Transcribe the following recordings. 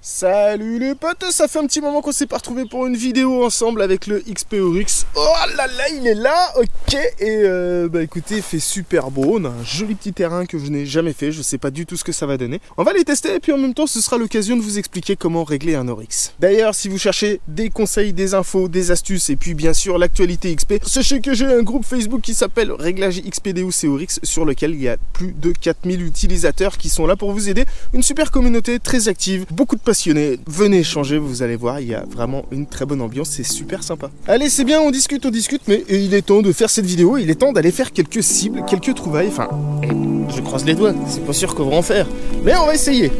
Salut les potes, ça fait un petit moment qu'on s'est pas retrouvé pour une vidéo ensemble avec le XP Oryx. Oh là là, il est là, ok. Et écoutez, il fait super beau, on a un joli petit terrain que je n'ai jamais fait, je sais pas du tout ce que ça va donner. On va les tester et puis en même temps ce sera l'occasion de vous expliquer comment régler un Oryx. D'ailleurs, si vous cherchez des conseils, des infos, des astuces et puis bien sûr l'actualité XP, sachez que j'ai un groupe Facebook qui s'appelle Réglage XPDeus et Oryx sur lequel il y a plus de 4000 utilisateurs qui sont là pour vous aider. Une super communauté très active, beaucoup de passionnés. Venez échanger, vous allez voir, il y a vraiment une très bonne ambiance, c'est super sympa. Allez, c'est bien, on discute, mais il est temps de faire cette vidéo, il est temps d'aller faire quelques cibles, quelques trouvailles, enfin, je croise les doigts, c'est pas sûr qu'on va en faire, mais on va essayer.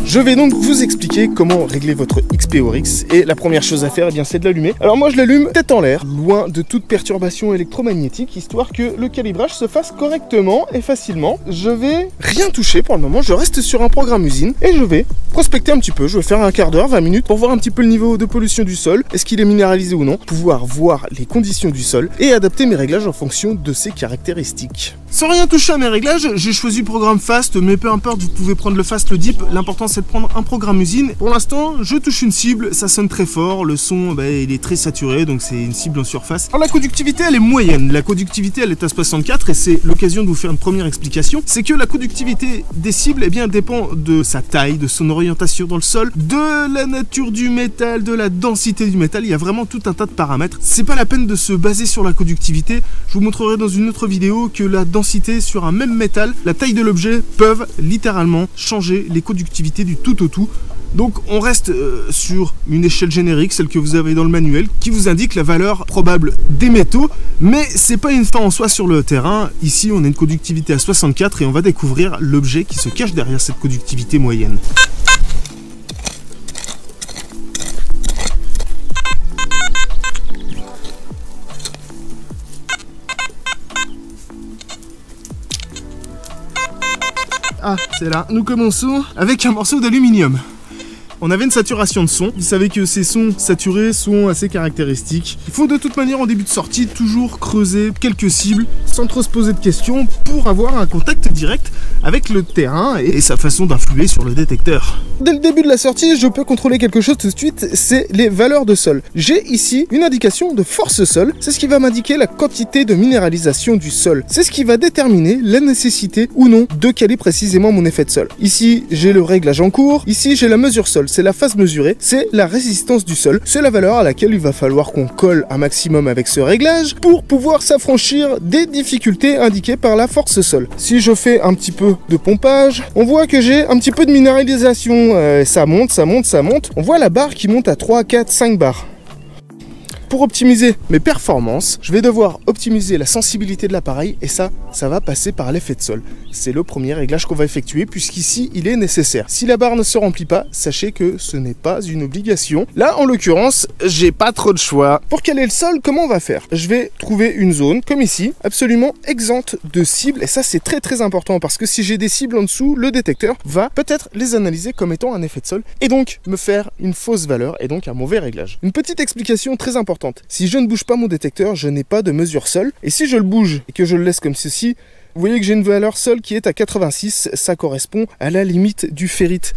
Je vais donc vous expliquer comment régler votre XP Oryx et la première chose à faire, eh bien, c'est de l'allumer. Alors moi je l'allume tête en l'air, loin de toute perturbation électromagnétique, histoire que le calibrage se fasse correctement et facilement. Je vais rien toucher pour le moment, je reste sur un programme usine et je vais prospecter un petit peu. Je vais faire un quart d'heure, 20 minutes pour voir un petit peu le niveau de pollution du sol, est-ce qu'il est minéralisé ou non, pouvoir voir les conditions du sol et adapter mes réglages en fonction de ses caractéristiques. Sans rien toucher à mes réglages, j'ai choisi programme fast, mais peu importe, vous pouvez prendre le fast, le deep, l'important c'est de prendre un programme usine. Pour l'instant, je touche une cible, ça sonne très fort, le son il est très saturé, donc c'est une cible en surface. Alors la conductivité elle est moyenne, la conductivité elle est à 64 et c'est l'occasion de vous faire une première explication, c'est que la conductivité des cibles dépend de sa taille, de son orientation dans le sol, de la nature du métal, de la densité du métal, il y a vraiment tout un tas de paramètres. C'est pas la peine de se baser sur la conductivité, je vous montrerai dans une autre vidéo que la densité sur un même métal, la taille de l'objet peuvent littéralement changer les conductivités du tout au tout. Donc on reste sur une échelle générique, celle que vous avez dans le manuel, qui vous indique la valeur probable des métaux, mais c'est pas une fin en soi sur le terrain. Ici on a une conductivité à 64 et on va découvrir l'objet qui se cache derrière cette conductivité moyenne. Ah, c'est là. Nous commençons avec un morceau d'aluminium. On avait une saturation de son. Vous savez que ces sons saturés sont assez caractéristiques. Il faut de toute manière en début de sortie toujours creuser quelques cibles sans trop se poser de questions pour avoir un contact direct avec le terrain et sa façon d'influer sur le détecteur. Dès le début de la sortie, je peux contrôler quelque chose tout de suite, c'est les valeurs de sol. J'ai ici une indication de force sol. C'est ce qui va m'indiquer la quantité de minéralisation du sol. C'est ce qui va déterminer la nécessité ou non de caler précisément mon effet de sol. Ici, j'ai le réglage en cours. Ici, j'ai la mesure sol. C'est la phase mesurée, c'est la résistance du sol. C'est la valeur à laquelle il va falloir qu'on colle un maximum avec ce réglage pour pouvoir s'affranchir des difficultés indiquées par la force sol. Si je fais un petit peu de pompage, on voit que j'ai un petit peu de minéralisation. Ça monte, ça monte, ça monte. On voit la barre qui monte à 3, 4, 5 barres. Pour optimiser mes performances, je vais devoir optimiser la sensibilité de l'appareil et ça va passer par l'effet de sol. C'est le premier réglage qu'on va effectuer puisqu'ici il est nécessaire. Si la barre ne se remplit pas, sachez que ce n'est pas une obligation. Là en l'occurrence, j'ai pas trop de choix. Pour caler le sol, comment on va faire? Je vais trouver une zone comme ici, absolument exempte de cibles et ça c'est très important parce que si j'ai des cibles en dessous, le détecteur va peut-être les analyser comme étant un effet de sol et donc me faire une fausse valeur et donc un mauvais réglage. Une petite explication très importante. Si je ne bouge pas mon détecteur, je n'ai pas de mesure sol. Et si je le bouge et que je le laisse comme ceci, vous voyez que j'ai une valeur sol qui est à 86. Ça correspond à la limite du ferrite.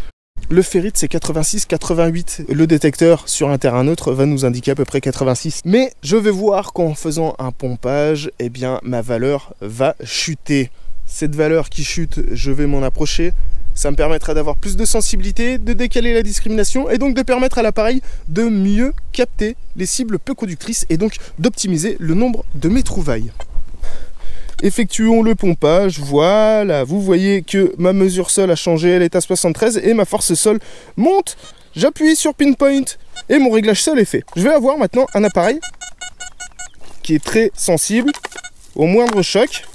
Le ferrite c'est 86-88. Le détecteur sur un terrain neutre va nous indiquer à peu près 86. Mais je vais voir qu'en faisant un pompage, eh bien ma valeur va chuter. Cette valeur qui chute, je vais m'en approcher. Ça me permettra d'avoir plus de sensibilité, de décaler la discrimination et donc de permettre à l'appareil de mieux capter les cibles peu conductrices et donc d'optimiser le nombre de mes trouvailles. Effectuons le pompage, voilà, vous voyez que ma mesure sol a changé, elle est à 73 et ma force sol monte. J'appuie sur pinpoint et mon réglage sol est fait. Je vais avoir maintenant un appareil qui est très sensible au moindre choc.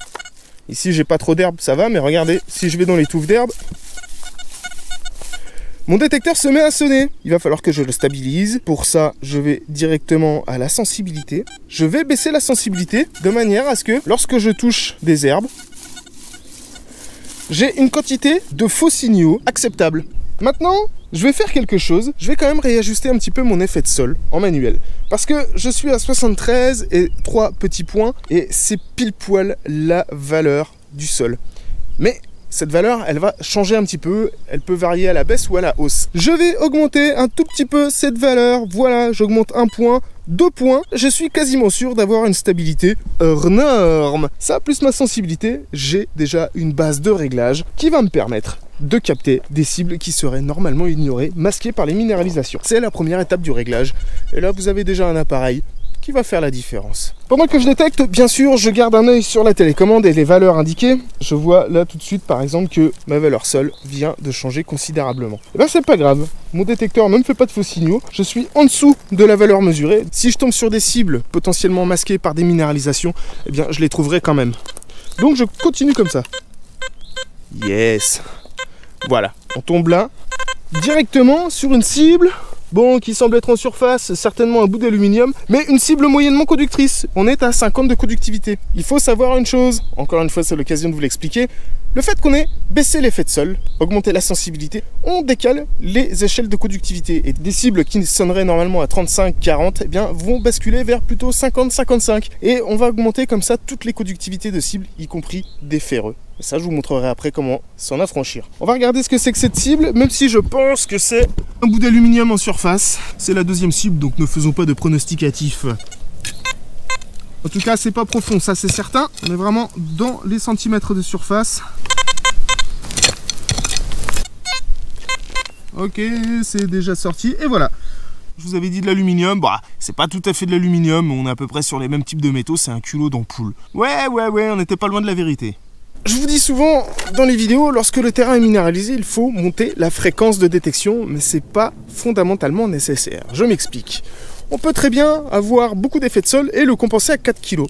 Ici j'ai pas trop d'herbe, ça va, mais regardez, si je vais dans les touffes d'herbe, Mon détecteur se met à sonner. Il va falloir que je le stabilise. Pour ça, je vais directement à la sensibilité. Je vais baisser la sensibilité de manière à ce que lorsque je touche des herbes, j'ai une quantité de faux signaux acceptable. Maintenant, je vais faire quelque chose. Je vais quand même réajuster un petit peu mon effet de sol en manuel. Parce que je suis à 73 et 3 petits points. Et c'est pile poil la valeur du sol. Mais cette valeur, elle va changer un petit peu. Elle peut varier à la baisse ou à la hausse. Je vais augmenter un tout petit peu cette valeur. Voilà, j'augmente 1 point. 2 points, je suis quasiment sûr d'avoir une stabilité hors norme. Ça, plus ma sensibilité, j'ai déjà une base de réglage qui va me permettre de capter des cibles qui seraient normalement ignorées, masquées par les minéralisations. C'est la première étape du réglage. Et là, vous avez déjà un appareil qui va faire la différence. Pendant que je détecte, bien sûr, je garde un œil sur la télécommande et les valeurs indiquées. Je vois là tout de suite, par exemple, que ma valeur sol vient de changer considérablement. Et bien, c'est pas grave. Mon détecteur ne me fait pas de faux signaux. Je suis en dessous de la valeur mesurée. Si je tombe sur des cibles potentiellement masquées par des minéralisations, eh bien, je les trouverai quand même. Donc, je continue comme ça. Yes. Voilà. On tombe là, directement sur une cible. Bon, qui semble être en surface, certainement un bout d'aluminium, mais une cible moyennement conductrice. On est à 50 de conductivité. Il faut savoir une chose, encore une fois c'est l'occasion de vous l'expliquer, le fait qu'on ait baissé l'effet de sol, augmenté la sensibilité, on décale les échelles de conductivité. Et des cibles qui sonneraient normalement à 35-40, eh bien, vont basculer vers plutôt 50-55. Et on va augmenter comme ça toutes les conductivités de cibles, y compris des ferreux. Et ça, je vous montrerai après comment s'en affranchir. On va regarder ce que c'est que cette cible, même si je pense que c'est un bout d'aluminium en surface. C'est la deuxième cible, donc ne faisons pas de pronosticatif. En tout cas, c'est pas profond, ça c'est certain. On est vraiment dans les centimètres de surface. Ok, c'est déjà sorti. Et voilà. Je vous avais dit de l'aluminium. Bah, c'est pas tout à fait de l'aluminium. On est à peu près sur les mêmes types de métaux. C'est un culot d'ampoule. Ouais, on n'était pas loin de la vérité. Je vous dis souvent dans les vidéos, lorsque le terrain est minéralisé, il faut monter la fréquence de détection, mais c'est pas fondamentalement nécessaire. Je m'explique. On peut très bien avoir beaucoup d'effets de sol et le compenser à 4 kg.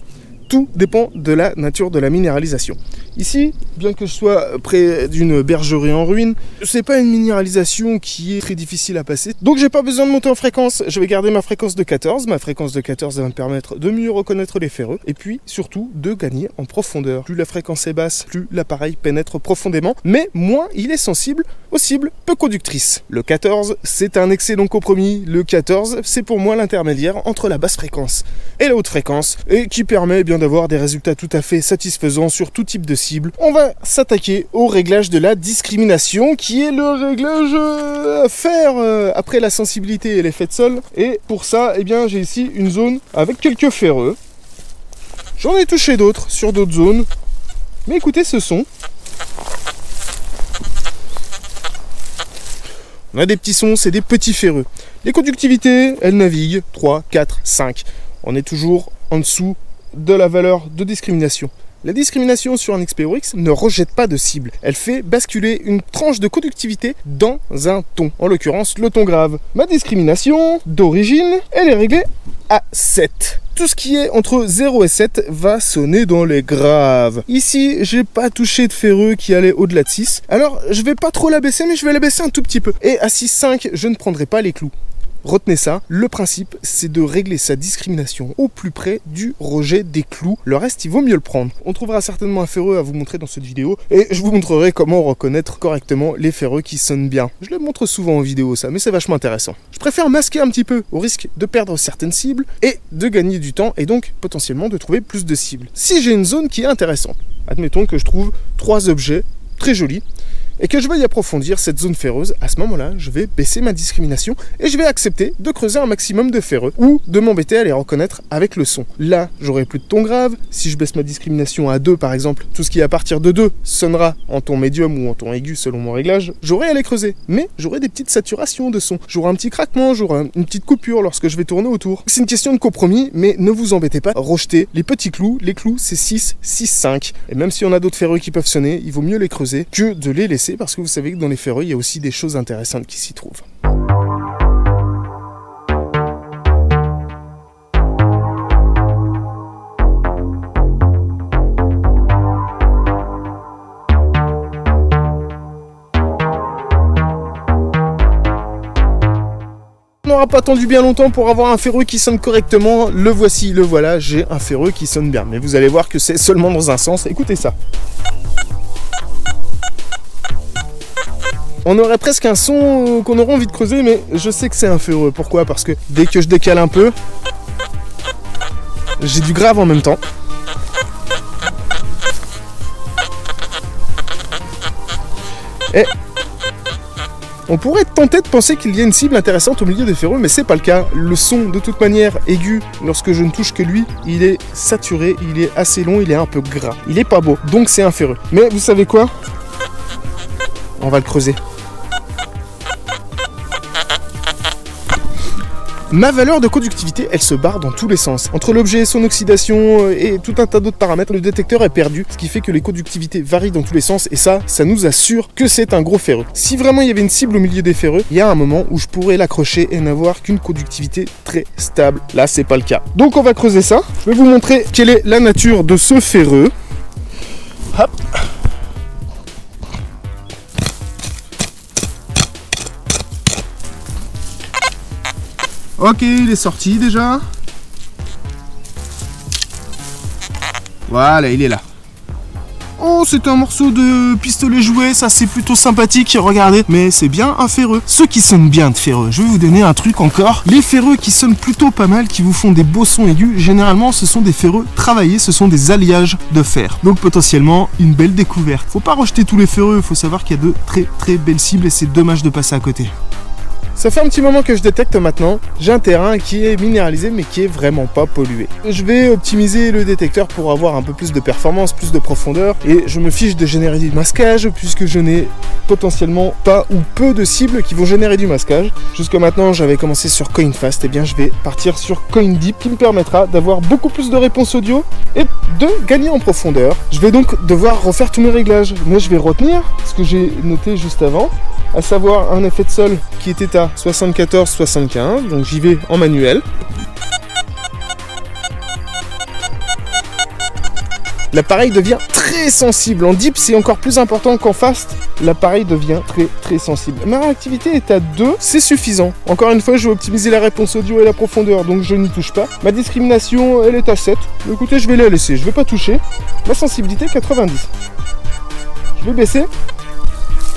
Tout dépend de la nature de la minéralisation. Ici, bien que je sois près d'une bergerie en ruine, c'est pas une minéralisation qui est très difficile à passer. Donc j'ai pas besoin de monter en fréquence. Je vais garder ma fréquence de 14. Ma fréquence de 14 va me permettre de mieux reconnaître les ferreux. Et puis surtout de gagner en profondeur. Plus la fréquence est basse, plus l'appareil pénètre profondément. Mais moins il est sensible aux cibles peu conductrices. Le 14, c'est un excellent compromis. Le 14, c'est pour moi l'intermédiaire entre la basse fréquence et la haute fréquence. Et qui permet bien d'avoir des résultats tout à fait satisfaisants sur tout type de cible. On va s'attaquer au réglage de la discrimination, qui est le réglage à faire après la sensibilité et l'effet de sol. Et pour ça, eh bien, j'ai ici une zone avec quelques ferreux. J'en ai touché d'autres sur d'autres zones. Mais écoutez ce son. On a des petits sons, c'est des petits ferreux. Les conductivités, elles naviguent 3, 4, 5. On est toujours en dessous de la valeur de discrimination. La discrimination sur un XPORX ne rejette pas de cible. Elle fait basculer une tranche de conductivité dans un ton, en l'occurrence le ton grave. Ma discrimination d'origine, elle est réglée à 7. Tout ce qui est entre 0 et 7 va sonner dans les graves. Ici, j'ai pas touché de ferreux qui allait au-delà de 6. Alors, je vais pas trop la baisser, mais je vais la baisser un tout petit peu. Et à 6,5, je ne prendrai pas les clous. Retenez ça, le principe c'est de régler sa discrimination au plus près du rejet des clous. Le reste il vaut mieux le prendre. On trouvera certainement un ferreux à vous montrer dans cette vidéo et je vous montrerai comment reconnaître correctement les ferreux qui sonnent bien. Je le montre souvent en vidéo ça, mais c'est vachement intéressant. Je préfère masquer un petit peu au risque de perdre certaines cibles et de gagner du temps et donc potentiellement de trouver plus de cibles. Si j'ai une zone qui est intéressante, admettons que je trouve 3 objets très jolis, et que je vais y approfondir cette zone ferreuse, à ce moment-là, je vais baisser ma discrimination et je vais accepter de creuser un maximum de ferreux ou de m'embêter à les reconnaître avec le son. Là, j'aurai plus de ton grave. Si je baisse ma discrimination à 2 par exemple, tout ce qui est à partir de 2 sonnera en ton médium ou en ton aigu selon mon réglage, j'aurai à les creuser. Mais j'aurai des petites saturations de son. J'aurai un petit craquement, j'aurai une petite coupure lorsque je vais tourner autour. C'est une question de compromis, mais ne vous embêtez pas, rejetez les petits clous. Les clous, c'est 6, 6, 5. Et même si on a d'autres ferreux qui peuvent sonner, il vaut mieux les creuser que de les laisser parce que vous savez que dans les ferreux, il y a aussi des choses intéressantes qui s'y trouvent. On n'aura pas attendu bien longtemps pour avoir un ferreux qui sonne correctement. Le voici, le voilà, j'ai un ferreux qui sonne bien. Mais vous allez voir que c'est seulement dans un sens. Écoutez ça. On aurait presque un son qu'on aurait envie de creuser, mais je sais que c'est un ferreux. Pourquoi? Parce que dès que je décale un peu, j'ai du grave en même temps. Et on pourrait tenter de penser qu'il y a une cible intéressante au milieu des ferreux, mais c'est pas le cas. Le son, de toute manière, aigu, lorsque je ne touche que lui, il est saturé, il est assez long, il est un peu gras. Il est pas beau, donc c'est un ferreux. Mais vous savez quoi? On va le creuser. Ma valeur de conductivité, elle se barre dans tous les sens. Entre l'objet, son oxydation et tout un tas d'autres paramètres, le détecteur est perdu, ce qui fait que les conductivités varient dans tous les sens et ça nous assure que c'est un gros ferreux. Si vraiment il y avait une cible au milieu des ferreux, il y a un moment où je pourrais l'accrocher et n'avoir qu'une conductivité très stable. Là, c'est pas le cas. Donc on va creuser ça. Je vais vous montrer quelle est la nature de ce ferreux. Hop. Ok, il est sorti déjà. Voilà, il est là. Oh, c'est un morceau de pistolet jouet, ça c'est plutôt sympathique, regardez. Mais c'est bien un ferreux. Ceux qui sonnent bien de ferreux, je vais vous donner un truc encore. Les ferreux qui sonnent plutôt pas mal, qui vous font des beaux sons aigus, généralement ce sont des ferreux travaillés, ce sont des alliages de fer. Donc potentiellement une belle découverte. Faut pas rejeter tous les ferreux, il faut savoir qu'il y a de très très belles cibles et c'est dommage de passer à côté. Ça fait un petit moment que je détecte maintenant, j'ai un terrain qui est minéralisé mais qui est vraiment pas pollué. Je vais optimiser le détecteur pour avoir un peu plus de performance, plus de profondeur et je me fiche de générer du masquage puisque je n'ai potentiellement pas ou peu de cibles qui vont générer du masquage. Jusqu'à maintenant j'avais commencé sur CoinFast, et bien je vais partir sur CoinDeep qui me permettra d'avoir beaucoup plus de réponses audio et de gagner en profondeur. Je vais donc devoir refaire tous mes réglages, mais je vais retenir ce que j'ai noté juste avant, à savoir un effet de sol qui était à 74-75, donc j'y vais en manuel. L'appareil devient très sensible. En deep, c'est encore plus important qu'en fast. L'appareil devient très sensible. Ma réactivité est à 2, c'est suffisant. Encore une fois, je vais optimiser la réponse audio et la profondeur, donc je n'y touche pas. Ma discrimination, elle est à 7. Écoutez, je vais la laisser, je ne vais pas toucher. Ma sensibilité, 90. Je vais baisser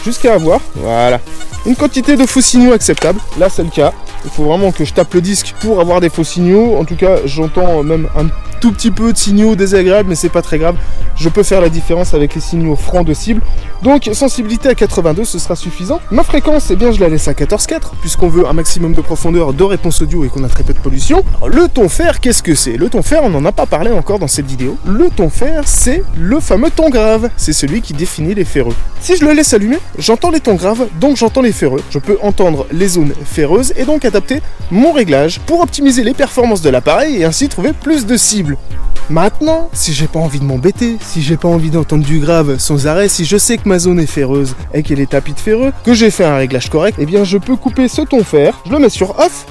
jusqu'à avoir, voilà, une quantité de faux signaux acceptable. Là, c'est le cas. Il faut vraiment que je tape le disque pour avoir des faux signaux. En tout cas, j'entends même un tout petit peu de signaux désagréables, mais c'est pas très grave. Je peux faire la différence avec les signaux francs de cible. Donc, sensibilité à 82, ce sera suffisant. Ma fréquence, eh bien, je la laisse à 14,4, puisqu'on veut un maximum de profondeur, de réponse audio et qu'on a très peu de pollution. Alors, le ton fer, qu'est-ce que c'est? Le ton fer, on n'en a pas parlé encore dans cette vidéo. Le ton fer, c'est le fameux ton grave. C'est celui qui définit les ferreux. Si je le laisse allumer, j'entends les tons graves, donc j'entends les ferreux. Je peux entendre les zones ferreuses et donc adapter mon réglage pour optimiser les performances de l'appareil et ainsi trouver plus de cibles. Maintenant, si j'ai pas envie de m'embêter, si j'ai pas envie d'entendre du grave sans arrêt, si je sais que ma zone est ferreuse et qu'elle est tapis de ferreux, que j'ai fait un réglage correct, eh bien je peux couper ce ton fer, je le mets sur off,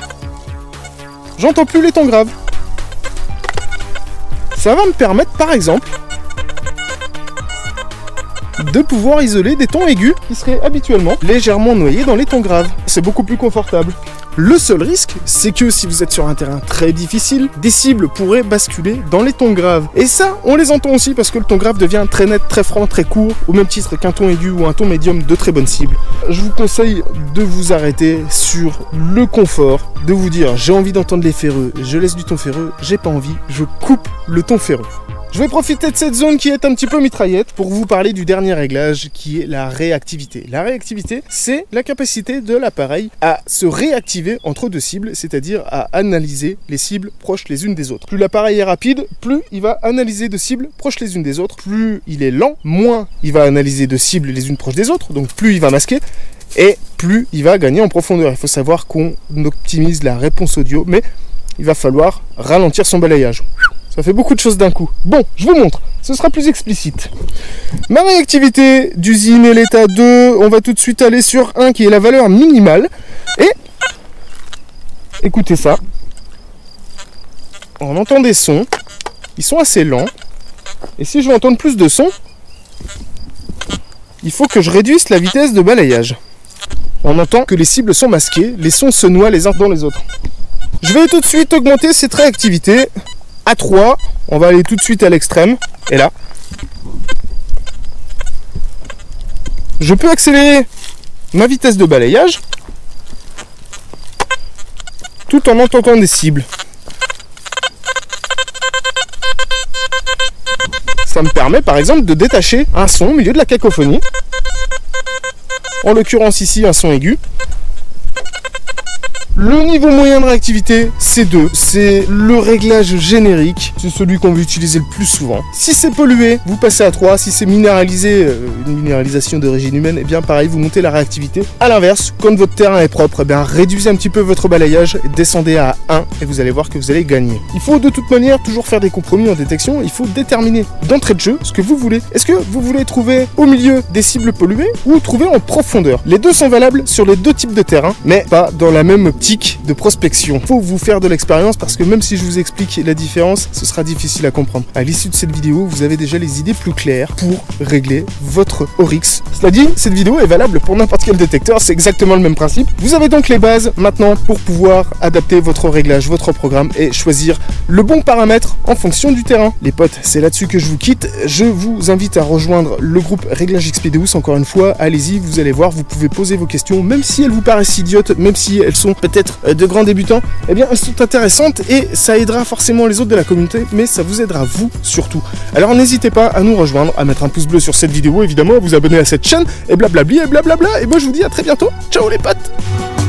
j'entends plus les tons graves. Ça va me permettre par exemple de pouvoir isoler des tons aigus qui seraient habituellement légèrement noyés dans les tons graves. C'est beaucoup plus confortable. Le seul risque, c'est que si vous êtes sur un terrain très difficile, des cibles pourraient basculer dans les tons graves. Et ça, on les entend aussi parce que le ton grave devient très net, très franc, très court, au même titre qu'un ton aigu ou un ton médium de très bonnes cibles. Je vous conseille de vous arrêter sur le confort, de vous dire j'ai envie d'entendre les ferreux, je laisse du ton ferreux, j'ai pas envie, je coupe le ton ferreux. Je vais profiter de cette zone qui est un petit peu mitraillette pour vous parler du dernier réglage qui est la réactivité. La réactivité, c'est la capacité de l'appareil à se réactiver entre deux cibles, c'est-à-dire à analyser les cibles proches les unes des autres. Plus l'appareil est rapide, plus il va analyser de cibles proches les unes des autres. Plus il est lent, moins il va analyser de cibles les unes proches des autres, donc plus il va masquer. Et plus il va gagner en profondeur. Il faut savoir qu'on optimise la réponse audio, mais il va falloir ralentir son balayage. Ça fait beaucoup de choses d'un coup. Bon, je vous montre, ce sera plus explicite. Ma réactivité d'usine, elle est à 2. On va tout de suite aller sur 1 qui est la valeur minimale. Et écoutez ça. On entend des sons. Ils sont assez lents. Et si je veux entendre plus de sons, il faut que je réduise la vitesse de balayage. On entend que les cibles sont masquées, les sons se noient les uns dans les autres. Je vais tout de suite augmenter cette réactivité à 3. On va aller tout de suite à l'extrême. Et là, je peux accélérer ma vitesse de balayage, tout en entendant des cibles. Ça me permet par exemple de détacher un son au milieu de la cacophonie. En l'occurrence ici un son aigu. Le niveau moyen de réactivité, c'est 2. C'est le réglage générique. C'est celui qu'on veut utiliser le plus souvent. Si c'est pollué, vous passez à 3. Si c'est minéralisé, une minéralisation d'origine humaine, et bien pareil, vous montez la réactivité. A l'inverse, quand votre terrain est propre, et bien réduisez un petit peu votre balayage, descendez à 1 et vous allez voir que vous allez gagner. Il faut de toute manière toujours faire des compromis en détection. Il faut déterminer d'entrée de jeu ce que vous voulez. Est-ce que vous voulez trouver au milieu des cibles polluées ou trouver en profondeur? Les deux sont valables sur les deux types de terrain, mais pas dans la même de prospection. Faut vous faire de l'expérience parce que même si je vous explique la différence, ce sera difficile à comprendre. À l'issue de cette vidéo, vous avez déjà les idées plus claires pour régler votre Oryx. Cela dit, cette vidéo est valable pour n'importe quel détecteur, c'est exactement le même principe. Vous avez donc les bases maintenant pour pouvoir adapter votre réglage, votre programme et choisir le bon paramètre en fonction du terrain. Les potes, c'est là-dessus que je vous quitte. Je vous invite à rejoindre le groupe Réglage Expedéus. Encore une fois, allez-y, vous allez voir, vous pouvez poser vos questions, même si elles vous paraissent idiotes, même si elles sont peut-être de grands débutants, eh bien elles sont intéressantes et ça aidera forcément les autres de la communauté, mais ça vous aidera vous surtout. Alors n'hésitez pas à nous rejoindre, à mettre un pouce bleu sur cette vidéo, évidemment, à vous abonner à cette chaîne, et blablabli, et blablabla, et moi je vous dis à très bientôt. Ciao les potes!